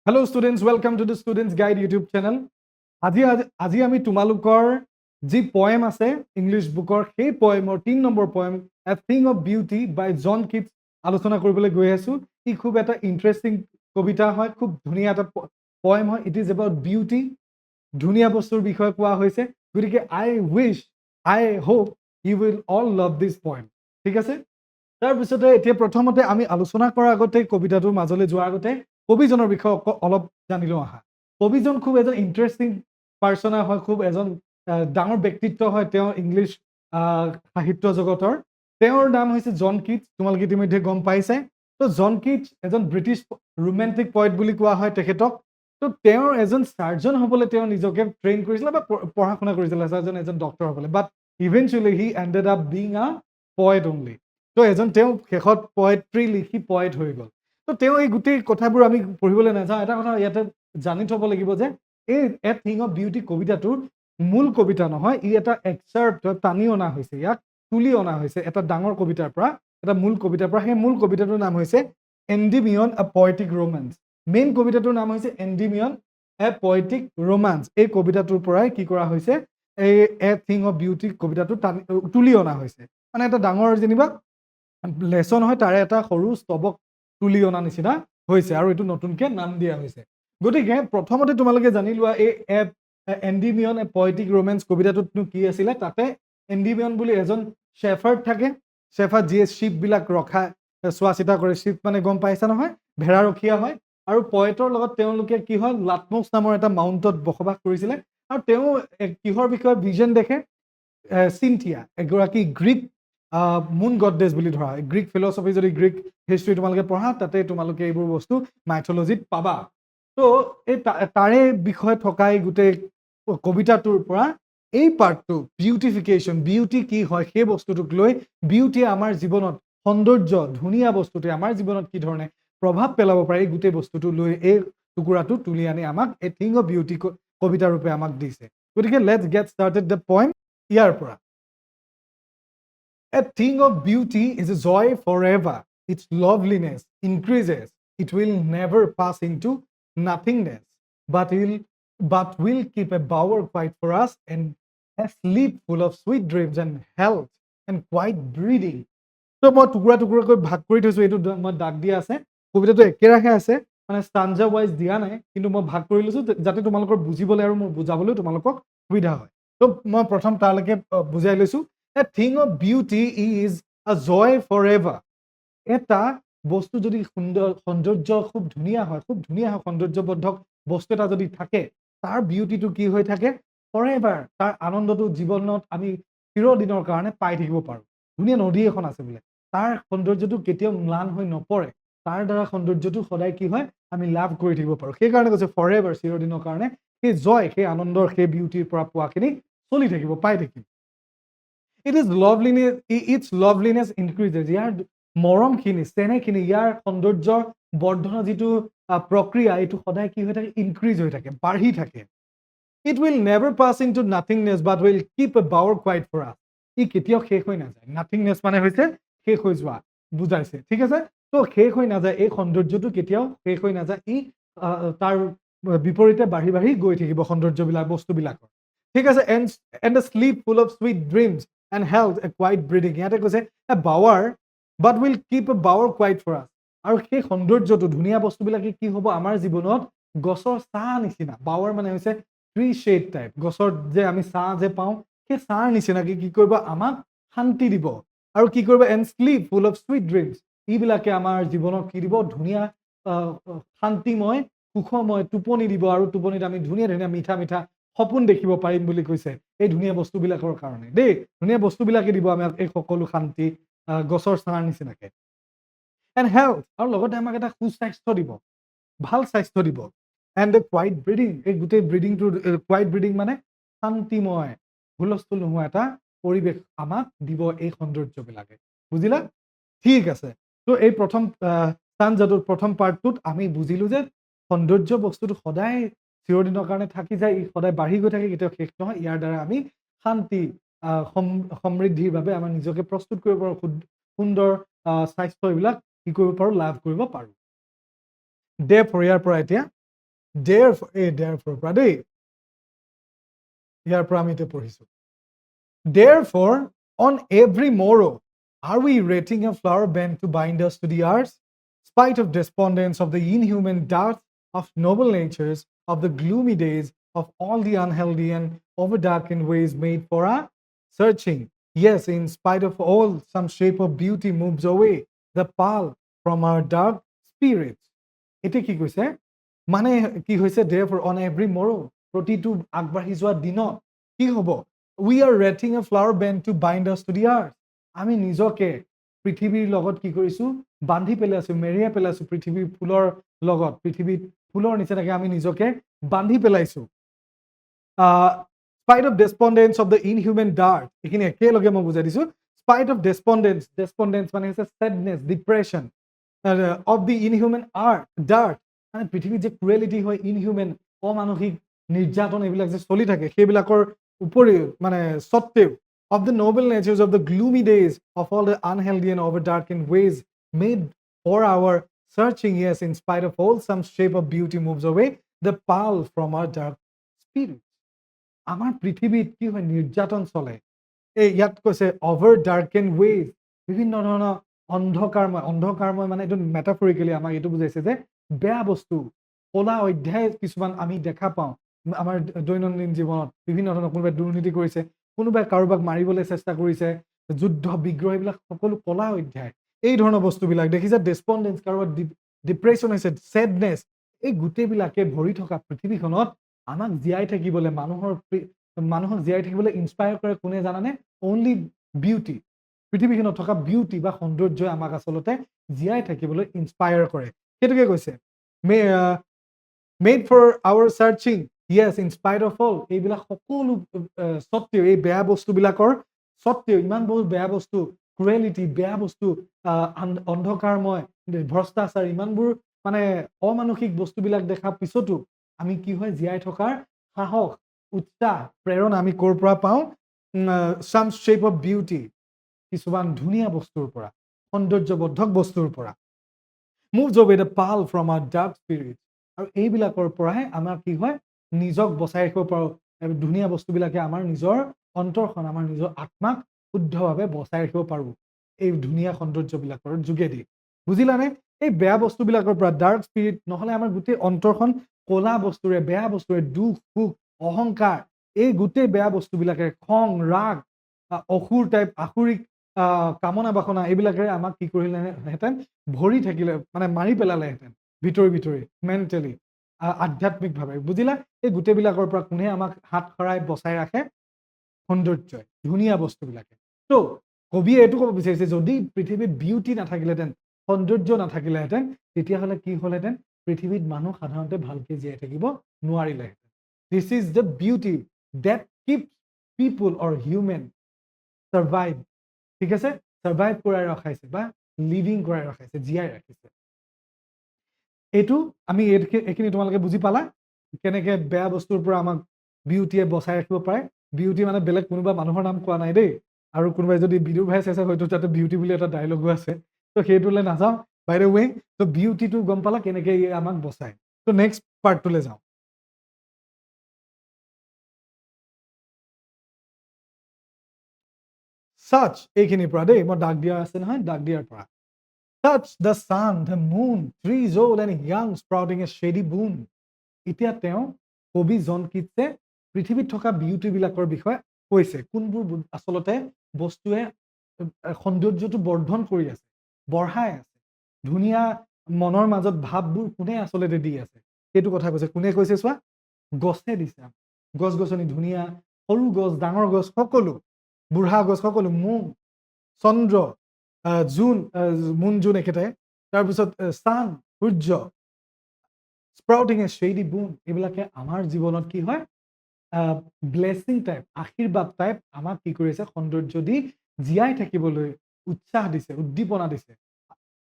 Hello students, welcome to the Students Guide YouTube channel. আজি আমি তোমালোকৰ যি poem আছে ইংলিছ বুকৰ সেই poemৰ 3 number poem A Thing of Beauty by John Keats আলোচনা কৰিবলৈ গৈ আছো। ই খুব এটা ইন্টাৰেষ্টিং কবিতা হয়, খুব ধুনীয়া এটা poem হয়। It is about beauty, ধুনীয়া বস্তুৰ বিষয়ে কোৱা হৈছে। গতিকে I hope you will all love this poem. ঠিক আছে? তাৰপিছতে এতিয়া প্ৰথমতে আমি আলোচনা কৰাৰ আগতে কবিতাটোৰ মাজলৈ যোৱাৰ আগতে কবিজনৰ বিষয়ে অলপ জানি লওঁ আহা। কবিজন খুব এজন ইন্টাৰেষ্টিং পাৰ্চনা হয়, খুব এজন ডাঙৰ ব্যক্তিত্ব হয় তেওঁ ইংলিছ সাহিত্য জগতৰ। তেওঁৰ নাম হৈছে জন কিটছ, তোমালোকে ইতিমধ্যে গম পাইছে। তো জন কিটছ এজন ব্ৰিটিছ ৰোমেণ্টিক পয়েট বুলি কোৱা হয় তেখেতক। তো তেওঁৰ এজন চাৰ্জন হ'বলৈ তেওঁ নিজকে ট্ৰেইন কৰিছিলে বা পঢ়া শুনা কৰিছিলে এজন ডক্টৰ হ'বলৈ, but eventually he ended up being a poet only. তো তেওঁ শেষত পয়েট্ৰি লিখি পয়েট হৈ গ'ল। তো তেওঁ এই গোটেই কথাবোৰ আমি পঢ়িবলৈ নাযাওঁ। এটা কথা ইয়াতে জানি থ'ব লাগিব যে এই এ থিং অফ বিউটি কবিতাটোৰ মূল কবিতা নহয়, ই এটা এক্সাৰ্প্ট টানি অনা হৈছে, ইয়াক তুলি অনা হৈছে এটা ডাঙৰ কবিতাৰ পৰা, এটা মূল কবিতাৰ পৰা। সেই মূল কবিতাটোৰ নাম হৈছে এণ্ডিমিয়ন এ পয়েটিক ৰোমান্স। মেইন কবিতাটোৰ নাম হৈছে এণ্ডিমিয়ন এ পয়েটিক ৰোমান্স। এই কবিতাটোৰ পৰাই কি কৰা হৈছে, এই এ থিং অফ বিউটি কবিতাটো তুলি অনা হৈছে। মানে এটা ডাঙৰ যেনিবা লেচন হয়, তাৰে এটা সৰু স্তবক তুলি অনা নিচিনা হৈছে আৰু এইটো নতুনকৈ নাম দিয়া হৈছে। গতিকে প্ৰথমতে তোমালোকে জানি লোৱা এই এণ্ডিমিয়ন এ পয়েটিক ৰোমেন্স কবিতাটোতনো কি আছিলে। তাতে এণ্ডিমিয়ন বুলি এজন শ্বেফাৰ্ড থাকে, শ্বেফাৰ্ড যিয়ে শ্বিপবিলাক ৰখা চোৱা চিতা কৰে। শ্বিপ মানে গম পাইছা নহয়, ভেড়া ৰখীয়া হয়। আৰু পয়েটৰ লগত তেওঁলোকে কি হয়, লাটমছ নামৰ এটা মাউণ্টত বসবাস কৰিছিলে। আৰু তেওঁ কিহৰ বিষয়ে ভিজন দেখে, চিন্থিয়া এগৰাকী গ্ৰীক মুন গডেছ বুলি ধৰা হয়। গ্ৰীক ফিলচফি যদি গ্ৰীক হিষ্ট্ৰী তোমালোকে পঢ়া তাতে তোমালোকে এইবোৰ বস্তু মাইথলজিত পাবা। তো এই তাৰে বিষয়ে থকা এই গোটেই কবিতাটোৰ পৰা এই পাৰ্টটো বিউটিফিকেশ্যন, বিউটি কি হয় সেই বস্তুটোক লৈ, বিউটিয়ে আমাৰ জীৱনত সৌন্দৰ্য ধুনীয়া বস্তুটোৱে আমাৰ জীৱনত কি ধৰণে প্ৰভাৱ পেলাব পাৰে, এই গোটেই বস্তুটো লৈ এই টুকুৰাটো তুলি আনি আমাক এ থিং অফ বিউটি কবিতা ৰূপে আমাক দিছে। গতিকে let's get started the poem ইয়াৰ পৰা। A thing of beauty is a joy forever. Its loveliness increases. It will never pass into nothingness, but will keep a bower quiet for us and a sleep full of sweet dreams and health and quiet breathing. তো মই টুকুৰাকৈ ভাগ কৰি থৈছোঁ, এইটো মই দাগ দিয়া আছে। কবিতাটো একেৰাহে আছে, মানে ষ্টাঞ্জা ৱাইজ দিয়া নাই, কিন্তু মই ভাগ কৰি লৈছোঁ যাতে তোমালোকৰ বুজিবলৈ আৰু মই বুজাবলৈ তোমালোকক সুবিধা হয়। তো মই প্ৰথম তালৈকে বুজাই লৈছোঁ। A thing of beauty is a joy forever. এটা বস্তু যদি সৌন্দৰ্য খুব ধুনীয়া হয় সৌন্দৰ্যবদ্ধ বস্তু এটা যদি থাকে, তাৰ বিউটিটো কি হৈ থাকে, ফৰএভাৰ। তাৰ আনন্দটো জীৱনত আমি চিৰদিনৰ কাৰণে পাই থাকিব পাৰোঁ। ধুনীয়া নদী এখন আছে বোলে, তাৰ সৌন্দৰ্যটো কেতিয়াও ম্লান হৈ নপৰে, তাৰ দ্বাৰা সৌন্দৰ্যটো সদায় কি হয়, আমি লাভ কৰি থাকিব পাৰোঁ। সেইকাৰণে কৈছে ফৰএভাৰ, চিৰদিনৰ কাৰণে সেই জয়, সেই আনন্দৰ, সেই বিউটিৰ পৰা পোৱাখিনি চলি থাকিব, পাই থাকিম। its loveliness increases. ইয়াৰ মৰমখিনি, চেনেহখিনি, ইয়াৰ সৌন্দৰ্যৰ বৰ্ধনৰ যিটো প্ৰক্ৰিয়া, এইটো সদায় কি হৈ থাকে, ইনক্ৰিজ হৈ থাকে, বাঢ়ি থাকে। It will never pass into nothingness but will keep a bower quiet for us. ই কেতিয়াও শেষ হৈ নাযায়। নাথিংনেছ মানে হৈছে শেষ হৈ যোৱা বুজাইছে, ঠিক আছে। তো শেষ হৈ নাযায়, এই সৌন্দৰ্যটো কেতিয়াও শেষ হৈ নাযায়। ই তাৰ বিপৰীতে বাঢ়ি বাঢ়ি গৈ থাকিব সৌন্দৰ্যবিলাক, বস্তুবিলাকৰ, ঠিক আছে। and a sleep full of sweet dreams and health a quiet breathing. ইয়াতে কৈছে a bower but will keep a bower quiet for us. আৰু সেই সৌন্দৰ্যটো, ধুনীয়া বস্তুবিলাকে কি হ'ব আমাৰ জীৱনত গছৰ ছাঁ নিচিনা। বাৱাৰ মানে হৈছে ট্ৰী শ্বেড টাইপ, গছৰ যে আমি ছাঁ যে পাওঁ, সেই ছাঁৰ নিচিনাকে কি কৰিব, আমাক শান্তি দিব। আৰু কি কৰিব, and sleep full of sweet dreams, এইবিলাকে আমাৰ জীৱনত কি দিব, ধুনীয়া শান্তিময় সুখময় টোপনি দিব। আৰু টোপনিত আমি ধুনীয়া ধুনীয়া মিঠা মিঠা সপোন দেখিব পাৰিম বুলি কৈছে এই ধুনীয়া বস্তুবিলাকৰ কাৰণে দেই। ধুনীয়া বস্তুবিলাকে দিব আমাক এই সকলো শান্তি, গছৰ ছাঁৰ নিচিনাকে। এণ্ড হেল্থ, আৰু লগতে আমাক এটা সুস্বাস্থ্য দিব, ভাল স্বাস্থ্য দিব। এণ্ড দ্য কোৱাইট ব্ৰিডিং, এই গোটেই ব্ৰিডিংটো, কোৱাইট ব্ৰিডিং মানে শান্তিময় হুলস্থুল নোহোৱা এটা পৰিৱেশ আমাক দিব এই সৌন্দৰ্যবিলাকে, বুজিলা? ঠিক আছে। তো এই প্ৰথম ষ্টাঞ্জাটোৰ প্ৰথম পাৰ্টটোত আমি বুজিলোঁ যে সৌন্দৰ্য বস্তুটো সদায় চিৰদিনৰ কাৰণে থাকি যায়, ই সদায় বাঢ়ি গৈ থাকে, কেতিয়াও শেষ নহয়। ইয়াৰ দ্বাৰা আমি শান্তি, সমৃদ্ধিৰ বাবে আমাৰ নিজকে প্ৰস্তুত কৰিব পাৰোঁ, সুন্দৰ স্বাস্থ্য এইবিলাক কি কৰিব পাৰোঁ, লাভ কৰিব পাৰোঁ। ইয়াৰ পৰা এতিয়া therefore পৰা দেই ইয়াৰ পৰা আমি এতিয়া পঢ়িছো therefore on every morrow are we rating a flower bent to bind us to the earth spite of despondence of the inhuman dearth of noble natures of the gloomy days of all the unhealthy and overdarkened ways made for our searching. Yes, in spite of all, some shape of beauty moves away the pall from our dark spirits. এতিয়া কি কৈছে মানে কি হৈছে therefore on every morrow প্ৰতিটো আগবাঢ়ি যোৱা দিনত কি হ'ব we are rating a flower bent to bind us to the earth আমি নিজকে পৃথিৱীৰ লগত কি কৰিছো বান্ধি পেলাইছো মেৰিয়াই পেলাইছো পৃথিৱীৰ ফুলৰ লগত পৃথিৱীৰ ফুলৰ নিচিনাকৈ আমি নিজকে বান্ধি পেলাইছো spite of despondence of the inhuman dart এইখিনি একেলগে মই বুজাই দিছো spite of despondence মানে হৈছে sadness depression of the inhuman dart মানে পৃথিৱীত যে ক্ৰুৱেলিটি হয় ইনহিউমেন অমানসিক নিৰ্যাতন এইবিলাক যে চলি থাকে সেইবিলাকৰ উপৰিও মানে সত্ত্বেও of the noble natures of the gloomy days of all the unhealthy and overdarkened ways made for our searching. Yes, in spite of all, some shape of beauty moves away the pall from our dark spirits. আমাৰ পৃথিৱীত কি হয় নিৰ্যাতন চলে এই ইয়াত কৈছে over ডাৰ্কেন ways বিভিন্ন ধৰণৰ অন্ধকাৰময় মানে এইটো মেটাফৰিকেলি আমাক এইটো বুজাইছে যে বেয়া বস্তু কলা অধ্যায় কিছুমান আমি দেখা পাওঁ আমাৰ দৈনন্দিন জীৱনত বিভিন্ন ধৰণৰ কোনোবাই দুৰ্নীতি কৰিছে কোনোবাই কাৰোবাক মাৰিবলৈ চেষ্টা কৰিছে যুদ্ধ বিগ্ৰহ এইবিলাক সকলো কলা অধ্যায় এই ধৰণৰ বস্তুবিলাক দেখিছে ডেছপণ্ডেন্স কাৰোবাৰ ডিপ্ৰেশ্যন হৈছে ছেডনেছ এই গোটেইবিলাকে ভৰি থকা পৃথিৱীখনত আমাক জীয়াই থাকিবলৈ মানুহক জীয়াই থাকিবলৈ ইনস্পায়াৰ কৰে কোনে জানানে অনলি বিউটি পৃথিৱীখনত থকা বিউটি বা সৌন্দৰ্যই আমাক আচলতে জীয়াই থাকিবলৈ ইনস্পায়াৰ কৰে সেইটোকে কৈছে made for our searching yes in spite of all এইবিলাক সকলো সত্ত্বেও এই বেয়া বস্তুবিলাকৰ সত্ত্বেও ইমান বহু বেয়া বস্তু ক্ৰুৱেলিটি বেয়া বস্তু অন্ধকাৰময় ভ্ৰষ্টাচাৰ ইমানবোৰ মানে অমানসিক বস্তুবিলাক দেখা পিছতো আমি কি হয় জীয়াই থকাৰ সাহস উৎসাহ প্ৰেৰণা আমি ক'ৰ পৰা পাওঁ some shape of beauty কিছুমান ধুনীয়া বস্তুৰ পৰা সৌন্দৰ্যবৰ্ধক বস্তুৰ পৰা moves away the pall from our dark spirits আৰু এইবিলাকৰ পৰাই আমাৰ কি হয় নিজক বচাই ৰাখিব পাৰোঁ ধুনীয়া বস্তুবিলাকে আমাৰ নিজৰ অন্তৰখন আমাৰ নিজৰ আত্মাক শুদ্ধভাৱে বচাই ৰাখিব পাৰোঁ এই ধুনীয়া সৌন্দৰ্যবিলাকৰ যোগেদি বুজিলানে এই বেয়া বস্তুবিলাকৰ পৰা ডাৰ্ক স্পিৰিট নহ'লে আমাৰ গোটেই অন্তৰখন কলা বস্তুৰে বেয়া বস্তুৰে দুখ সুখ অহংকাৰ এই গোটেই বেয়া বস্তুবিলাকে খং ৰাগ আসুৰিক কামনা বাসনা এইবিলাকেৰে আমাক কি কৰিলেহেঁতেন ভৰি থাকিলে মানে মাৰি পেলালেহেঁতেন ভিতৰি মেণ্টেলি আধ্যাত্মিকভাৱে বুজিলা এই গোটেইবিলাকৰ পৰা কোনে আমাক হাত সৰাই বচাই ৰাখে সৌন্দৰ্যই ধুনীয়া বস্তুবিলাকে তো কবিয়ে এইটো ক'ব বিচাৰিছে যদি পৃথিৱীত বিউটি নাথাকিলেহেঁতেন সৌন্দৰ্য নাথাকিলেহেঁতেন তেতিয়াহ'লে কি হ'লহেঁতেন পৃথিৱীত মানুহ সাধাৰণতে ভালকে জীয়াই থাকিব নোৱাৰিলেহেঁতেন this is the beauty that keep people or human survive ঠিক আছে সাৰ্ভাইভ কৰাই ৰখাইছে বা লিভিং কৰাই ৰখাইছে জীয়াই ৰাখিছে এইটো আমি এইখিনি তোমালোকে বুজি পালা কেনেকে বেয়া বস্তুৰ পৰা আমাক বিউটিয়ে বচাই ৰাখিব পাৰে বিউটি মানে বেলেগ কোনোবা মানুহৰ নাম কোৱা নাই দেই আৰু কোনোবাই যদি বিদুৰ ভাই চাইছে হয়তো তাতে বিউটি বুলি এটা ডায়লগো আছে তো সেইটোলৈ নাযাওঁ বাই দ্য ৱে তো বিউটিটো গম পালা কেনেকে আমাক বচায় তো নেক্সট পাৰ্টটোলৈ যাওঁ such এইখিনিৰ পৰা দেই মই দাগ দিয়া আছে নহয় দাগ দিয়াৰ পৰা such the sun the moon trees old and young sprouting a shady boon এতিয়া তেওঁ কবি জন কিটছে পৃথিৱীত থকা বিউটিবিলাকৰ বিষয়ে কৈছে কোনবোৰ আচলতে বস্তুৱে সৌন্দৰ্যটো বৰ্ধন কৰি আছে বঢ়াই আছে ধুনীয়া মনৰ মাজত ভাৱবোৰ কোনে আচলতে দি আছে সেইটো কথা কৈছে কোনে কৈছে চোৱা গছে দিছে গছ গছনি ধুনীয়া সৰু গছ ডাঙৰ গছ সকলো বুঢ়া গছ সকলো মুন চন্দ্ৰ জুন মুন জুন একেটাই তাৰপিছত চান সূৰ্য স্প্ৰাউটিং এ শ্বেডি বুন এইবিলাকে আমাৰ জীৱনত কি হয় ব্লেছিং টাইপ আশীৰ্বাদ টাইপ আমাক কি কৰিছে সৌন্দৰ্য দি জীয়াই থাকিবলৈ উৎসাহ দিছে উদ্দীপনা দিছে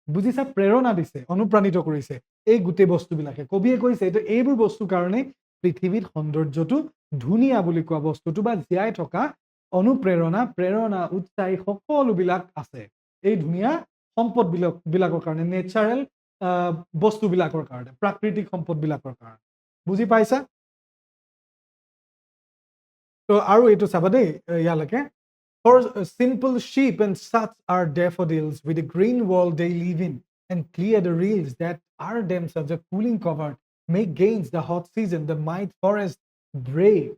বুজিছা প্ৰেৰণা দিছে অনুপ্ৰাণিত কৰিছে এই গোটেই বস্তুবিলাকে কবিয়ে কৈছে এইটো এইবোৰ বস্তুৰ কাৰণে পৃথিৱীত সৌন্দৰ্যটো ধুনীয়া বুলি কোৱা বস্তুটো বা জীয়াই থকা প্ৰেৰণা উৎসাহী সকলোবিলাক আছে এই ধুনীয়া সম্পদবিলাকৰ কাৰণে নেচাৰেল বস্তুবিলাকৰ কাৰণে প্ৰাকৃতিক সম্পদবিলাকৰ কাৰণে বুজি পাইছা? তো আৰু এইটো চাবা দেই ইয়ালৈকে For simple sheep and such are daffodils with the green world they live in and clear the reels that are themselves a cooling cover make gains the hot season the might forest break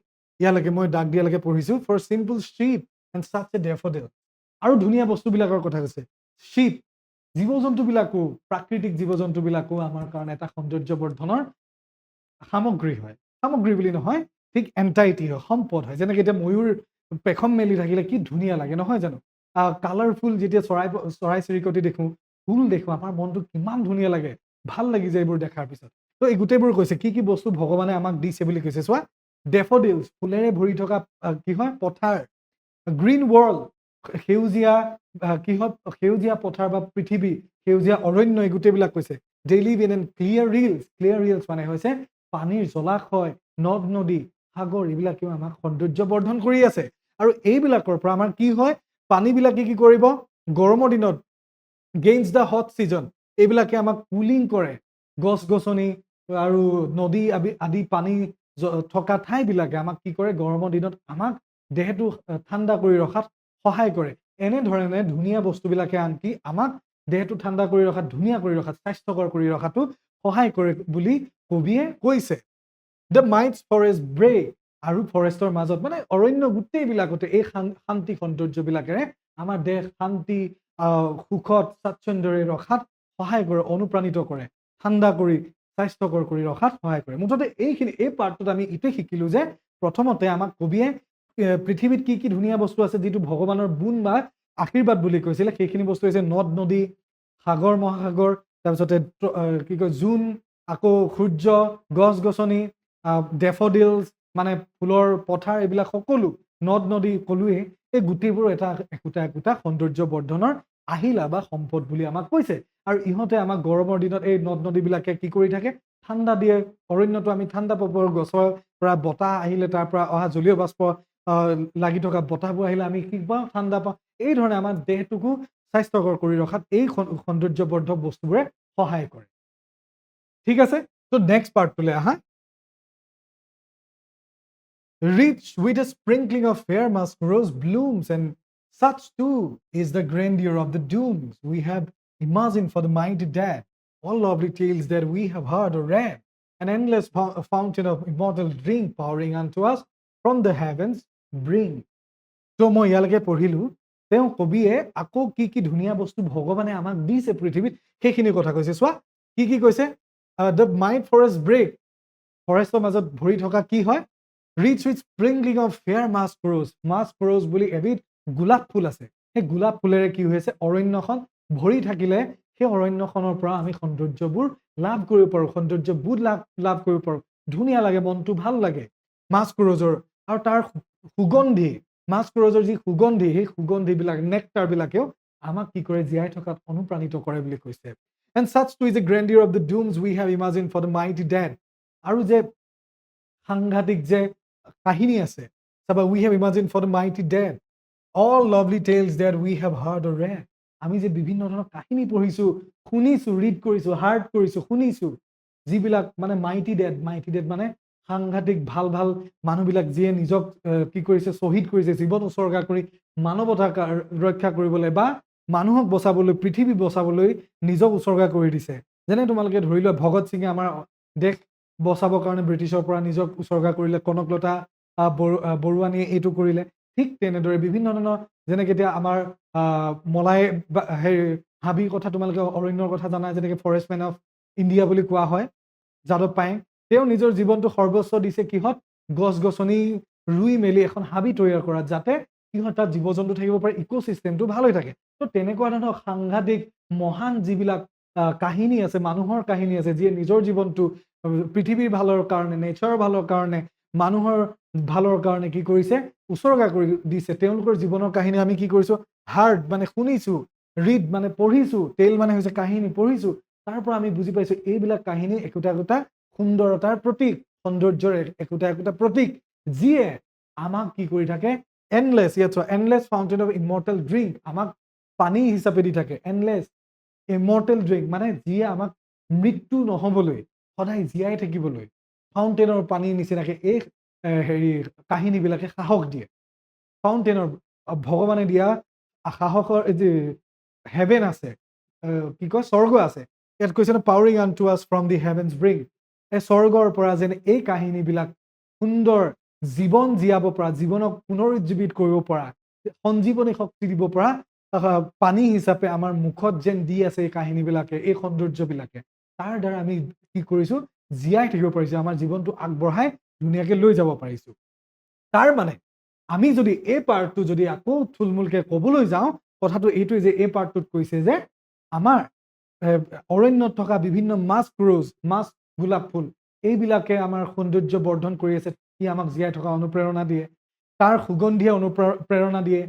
ইয়ালৈকে মই ডাক দিয়ালৈকে পঢ়িছো for simple sheep and such a daffodil আৰু ধুনীয়া বস্তুবিলাকৰ কথা কৈছে sheep জীৱ জন্তুবিলাকো প্ৰাকৃতিক জীৱ জন্তুবিলাকো আমাৰ কাৰণে এটা সৌন্দৰ্য বৰ্ধনৰ সামগ্ৰী হয় সামগ্ৰী বুলি নহয় ঠিক এন্টাইটি হয় সম্পদ হয় যেনেকৈ এতিয়া ময়ূৰ পেখম মেলি থাকিলে কি ধুনীয়া লাগে নহয় জানো কালাৰফুল যেতিয়া চৰাই চিৰিকটি দেখো ফুল দেখো আমাৰ মনটো কিমান ধুনীয়া লাগে ভাল লাগি যায় এইবোৰ দেখাৰ পিছত তো এই গোটেইবোৰ কৈছে কি বস্তু ভগৱানে আমাক দিছে বুলি কৈছে চোৱা ডেফোডিলছ ফুলেৰে ভৰি থকা কি হয় পথাৰ গ্ৰীণ ৱৰ্ল্ড সেউজীয়া কিহত সেউজীয়া পথাৰ বা পৃথিৱী সেউজীয়া অৰণ্য এই গোটেইবিলাক কৈছে daily in and clear reels মানে হৈছে পানীৰ জলাশয় নদ নদী সাগৰ এইবিলাকেও আমাক সৌন্দৰ্য বৰ্ধন কৰি আছে আৰু এইবিলাকৰ পৰা আমাৰ কি হয় পানীবিলাকে কি কৰিব গৰমৰ দিনত গেইনছ দ্য হট ছিজন এইবিলাকে আমাক কুলিং কৰে গছ গছনি আৰু নদী আদি পানী থকা ঠাইবিলাকে আমাক কি কৰে গৰমৰ দিনত আমাক দেহটো ঠাণ্ডা কৰি ৰখাত সহায় কৰে এনেধৰণে ধুনীয়া বস্তুবিলাকে আনকি আমাক দেহটো ঠাণ্ডা কৰি ৰখাত ধুনীয়া কৰি ৰখাত স্বাস্থ্যকৰ কৰি ৰখাটো সহায় কৰে বুলি কবিয়ে কৈছে The mites forest break আৰু ফৰেষ্টৰ মাজত মানে অৰণ্য গোটেইবিলাকতে এই শান্তি সৌন্দৰ্যবিলাকেৰে আমাৰ দেশ শান্তি সুখত স্বাচ্ছন্দ্যৰে ৰখাত সহায় কৰে অনুপ্ৰাণিত কৰে ঠাণ্ডা কৰি স্বাস্থ্যকৰ কৰি ৰখাত সহায় কৰে মুঠতে এইখিনি এই পাৰ্টটোত আমি ইটোৱে শিকিলো যে প্ৰথমতে আমাক কবিয়ে পৃথিৱীত কি কি ধুনীয়া বস্তু আছে যিটো ভগৱানৰ গুণ বা আশীৰ্বাদ বুলি কৈছিলে সেইখিনি বস্তু হৈছে নদ নদী সাগৰ মহাসাগৰ তাৰপিছতে কি কয় জোন আকৌ সূৰ্য গছ গছনি ডেফোডিলছ মানে ফুলৰ পথাৰ এইবিলাক সকলো নদ নদী ক'লোৱে এই গোটেইবোৰ একোটা সৌন্দৰ্য বৰ্ধনৰ আহিলা বা সম্পদ বুলি আমাক কৈছে আৰু ইহঁতে আমাক গৰমৰ দিনত এই নদ নদীবিলাকে কি কৰি থাকে ঠাণ্ডা দিয়ে অৰণ্যটো আমি ঠাণ্ডা পাব গছৰ পৰা বতাহ আহিলে তাৰ পৰা অহা জলীয় বাষ্প লাগি থকা বতাহবোৰ আহিলে আমি কি পাওঁ ঠাণ্ডা পাওঁ এই ধৰণে আমাৰ দেহটোকো স্বাস্থ্যকৰ কৰি ৰখাত এই সৌন্দৰ্যবৰ্ধক বস্তুবোৰে সহায় কৰে ঠিক আছে তো নেক্সট পাৰ্টটোলৈ আহা Rich with a sprinkling of fair musk rose blooms, and such too is the grandeur of the dooms we have imagined for the mighty dead. All lovely tales that we have heard or read, an endless fountain of immortal drink pouring unto us from the heavens bring. So মই ইয়ালৈকে পঢ়িলো তেওঁ কবিয়ে আকৌ কি কি ধুনীয়া বস্তু ভগৱানে আমাক দিছে পৃথিৱীত সেইখিনি কথা কৈছে চোৱা কি কৈছে the might forest break ফৰেষ্টৰ মাজত ভৰি থকা কি হয় rich with sprinkling of fair musk rose বুলি এবিধ গোলাপ ফুল আছে সেই গোলাপ ফুলেৰে কি হৈছে অৰণ্যখন ভৰি থাকিলে সেই অৰণ্যখনৰ পৰা আমি সৌন্দৰ্যবোৰ লাভ কৰিব পাৰোঁ সৌন্দৰ্যবোৰ লাভ কৰিব পাৰোঁ ধুনীয়া লাগে মনটো ভাল লাগে মাস্ক ৰ'জৰ আৰু তাৰ সুগন্ধি মাস্ক ৰ'জৰ যি সুগন্ধি সেই সুগন্ধিবিলাক নেক্টাৰবিলাকেও আমাক কি কৰে জীয়াই থকাত অনুপ্ৰাণিত কৰে বুলি কৈছে and such too is the grandeur of the dooms we have imagined for the mighty dead আৰু যে সাংঘাতিক যে কাহিনী আছে চাবা we have imagined for the mighty dead all lovely tales that we have heard or read আমি যে বিভিন্ন ধৰণৰ কাহিনী পঢ়িছো শুনিছো ৰিড কৰিছো হাৰ্ড কৰিছো শুনিছো যিবিলাক মানে মাইটি ডেড মানে সাংঘাতিক ভাল মানুহবিলাক যিয়ে নিজক কি কৰিছে শ্বহীদ কৰিছে জীৱন উৎসৰ্গা কৰি মানৱতা ৰক্ষা কৰিবলৈ বা মানুহক বচাবলৈ পৃথিৱী বচাবলৈ নিজক উৎসৰ্গা কৰি দিছে যেনে তোমালোকে ধৰি লোৱা ভগত সিঙে আমাৰ দেশ বচাবৰ কাৰণে ব্ৰিটিছৰ পৰা নিজক উৎসৰ্গা কৰিলে কনকলতা বৰুৱানীয়ে এইটো কৰিলে ঠিক তেনেদৰে বিভিন্ন ধৰণৰ যেনেকৈ এতিয়া আমাৰ মলাই হাবিৰ কথা তোমালোকে অৰণ্যৰ কথা জানা যেনেকৈ ফৰেষ্টমেন অফ ইণ্ডিয়া বুলি কোৱা হয় যাদৱ পায়েং তেওঁ নিজৰ জীৱনটো সৰ্বোচ্চ দিছে কিহত গছ গছনি ৰুই মেলি এখন হাবি তৈয়াৰ কৰাত যাতে কিহত তাত জীৱ জন্তু থাকিব পাৰে ইক'চিষ্টেমটো ভাল হৈ থাকে তো তেনেকুৱা ধৰণৰ সাংঘাতিক মহান যিবিলাক কাহিনী আছে মানুহৰ কাহিনী আছে যিয়ে নিজৰ জীৱনটো পৃথিৱীৰ ভালৰ কাৰণে নেচাৰৰ ভালৰ কাৰণে মানুহৰ ভালৰ কাৰণে কি কৰিছে উৎসৰ্গা কৰি দিছে তেওঁলোকৰ জীৱনৰ কাহিনী আমি কি কৰিছো হাৰ্ড মানে শুনিছো ৰিড মানে পঢ়িছো টেল মানে হৈছে কাহিনী পঢ়িছো তাৰ পৰা আমি বুজি পাইছো এইবিলাক কাহিনী একোটা সুন্দৰতাৰ প্ৰতীক সৌন্দৰ্যৰ একোটা প্ৰতীক যিয়ে আমাক কি কৰি থাকে endless fountain of immortal drink আমাক পানী হিচাপে দি থাকে এণ্ডলেছ ইমৰ্টেল ড্ৰিংক মানে যিয়ে আমাক মৃত্যু নহবলৈ সদায় জীয়াই থাকিবলৈ ফাউণ্টেইনৰ পানীৰ নিচিনাকৈ এই হেৰি কাহিনীবিলাকে সাহস দিয়ে। ফাউণ্টেইনৰ ভগৱানে দিয়া সাহসৰ যে হেভেন আছে, কি কয় স্বৰ্গ আছে, ইয়াত কৈছে ন পাৱাৰিং আন টু আছ ফ্ৰম দি হেভেন্স ব্ৰিং, এই স্বৰ্গৰ পৰা যেন এই কাহিনীবিলাক সুন্দৰ জীৱন জীয়াব পৰা, জীৱনক পুনৰুজ্জীৱিত কৰিব পৰা, সঞ্জীৱনী শক্তি দিব পৰা পানী হিচাপে আমাৰ মুখত যেন দি আছে এই কাহিনীবিলাকে, এই সৌন্দৰ্যবিলাকে, তাৰ দ্বাৰা আমি কি কৰিছো জীয়াই থাকিব পাৰিছো, আমাৰ জীৱনটো আগবঢ়াই ধুনীয়াকে লৈ যাব পাৰিছো। তাৰ মানে আমি যদি এই পাৰ্টটো যদি আকৌ থুলমূলকে ক'বলৈ যাওঁ, কথাটো এইটোৱে যে এই পাৰ্টটোত কৈছে যে আমাৰ অৰণ্যত থকা বিভিন্ন মাছ ক্ৰোজ, মাছ গোলাপ ফুল, এইবিলাকে আমাৰ সৌন্দৰ্য বৰ্ধন কৰি আছে, সি আমাক জীয়াই থকা অনুপ্ৰেৰণা দিয়ে, তাৰ সুগন্ধিয়ে অনুপ্ৰেৰণা দিয়ে,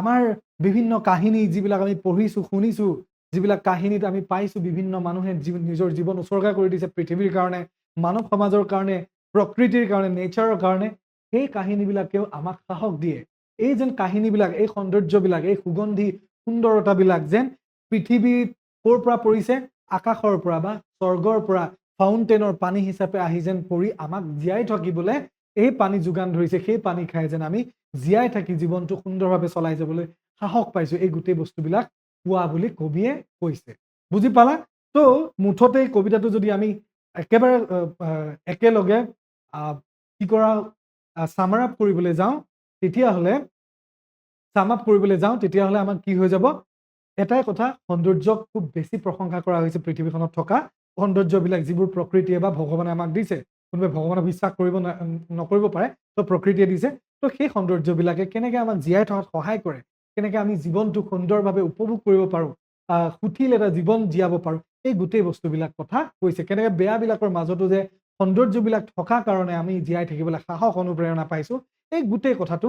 আমাৰ বিভিন্ন কাহিনী যিবিলাক আমি পঢ়িছো শুনিছো, যিবিলাক কাহিনীত আমি পাইছো বিভিন্ন মানুহে নিজৰ জীৱন উৎসৰ্গা কৰি দিছে পৃথিৱীৰ কাৰণে, মানৱ সমাজৰ কাৰণে, প্ৰকৃতিৰ কাৰণে, নেচাৰৰ কাৰণে, সেই কাহিনীবিলাকেও আমাক সাহস দিয়ে। এই যেন কাহিনীবিলাক, এই সৌন্দৰ্যবিলাক, এই সুগন্ধি সুন্দৰতাবিলাক যেন পৃথিৱীত ক'ৰ পৰা পৰিছে, আকাশৰ পৰা বা স্বৰ্গৰ পৰা ফাউণ্টেইনৰ পানী হিচাপে আহি যেন পৰি আমাক জীয়াই থাকিবলৈ এই পানী যোগান ধৰিছে, সেই পানী খাই যেন আমি জীয়াই থাকি জীৱনটো সুন্দৰভাৱে চলাই যাবলৈ সাহস পাইছো, এই গোটেই বস্তুবিলাক পোৱা বুলি কবিয়ে কৈছে। বুজি পালা? তো মুঠতে এই কবিতাটো যদি আমি একেবাৰে একেলগে কি কৰা সামাৰ আপ কৰিবলৈ যাওঁ, তেতিয়াহ'লে আমাৰ কি হৈ যাব, এটাই কথা, সৌন্দৰ্যক খুব বেছি প্ৰশংসা কৰা হৈছে পৃথিৱীখনত থকা সৌন্দৰ্যবিলাক, যিবোৰ প্ৰকৃতিয়ে বা ভগৱানে আমাক দিছে। কোনোবাই ভগৱানক বিশ্বাস কৰিব নকৰিব পাৰে, তো প্ৰকৃতিয়ে দিছে, তো সেই সৌন্দৰ্যবিলাকে কেনেকৈ আমাক জীয়াই থকাত সহায় কৰে, কেনেকৈ আমি জীৱনটো সুন্দৰভাৱে উপভোগ কৰিব পাৰোঁ, সুঠিল এটা জীৱন জীয়াব পাৰোঁ, এই গোটেই বস্তুবিলাক কথা কৈছে। কেনেকৈ বেয়াবিলাকৰ মাজতো যে সৌন্দৰ্যবিলাক থকা কাৰণে আমি জীয়াই থাকিবলৈ সাহস অনুপ্ৰেৰণা পাইছো, এই গোটেই কথাটো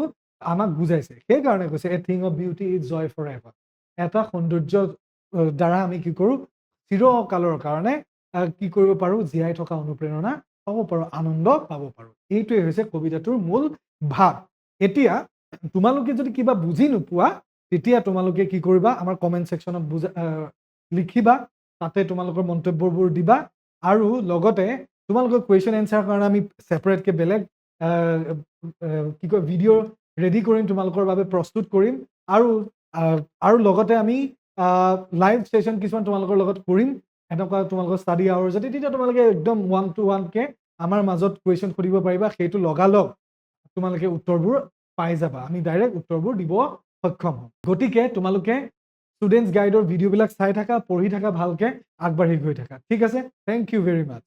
আমাক বুজাইছে। সেইকাৰণে কৈছে a thing of beauty is joy for ever, এটা সৌন্দৰ্য দ্বাৰা আমি কি কৰোঁ, চিৰকালৰ কাৰণে কি কৰিব পাৰোঁ, জীয়াই থকা অনুপ্ৰেৰণা পাব পাৰোঁ, আনন্দ পাব পাৰোঁ। এইটোৱে হৈছে কবিতাটোৰ মূল ভাৱ। এতিয়া তোমালোকে যদি কিবা বুজি নোপোৱা, তেতিয়া তোমালোকে কি কৰিবা, আমাৰ কমেণ্ট ছেকশ্যনত লিখিবা, তাতে তোমালোকৰ মন্তব্যবোৰ দিবা, আৰু লগতে তোমালোকৰ কুৱেশ্যন এনচাৰৰ কাৰণে আমি ছেপাৰেটকৈ বেলেগ কি কয় ভিডিঅ' ৰেডি কৰিম, তোমালোকৰ বাবে প্ৰস্তুত কৰিম, আৰু লগতে আমি লাইভ ছেশ্যন কিছুমান তোমালোকৰ লগত কৰিম, এনেকুৱা তোমালোকৰ ষ্টাডি আৱাৰ যদি, তেতিয়া তোমালোকে একদম 1-to-1কে আমাৰ মাজত কুৱেশ্যন সুধিব পাৰিবা, সেইটো লগালগ তোমালোকে উত্তৰবোৰ পাই যাবা, আমি ডাইৰেক্ট উত্তৰবোৰ দিব সক্ষম হ'ম। গতিকে তোমালোকে ষ্টুডেণ্টছ গাইডৰ ভিডিঅ'বিলাক চাই থাকা, পঢ়ি থাকা, ভালকে আগবাঢ়ি গৈ থাকা। ঠিক আছে, থেংক ইউ ভেৰি মাছ।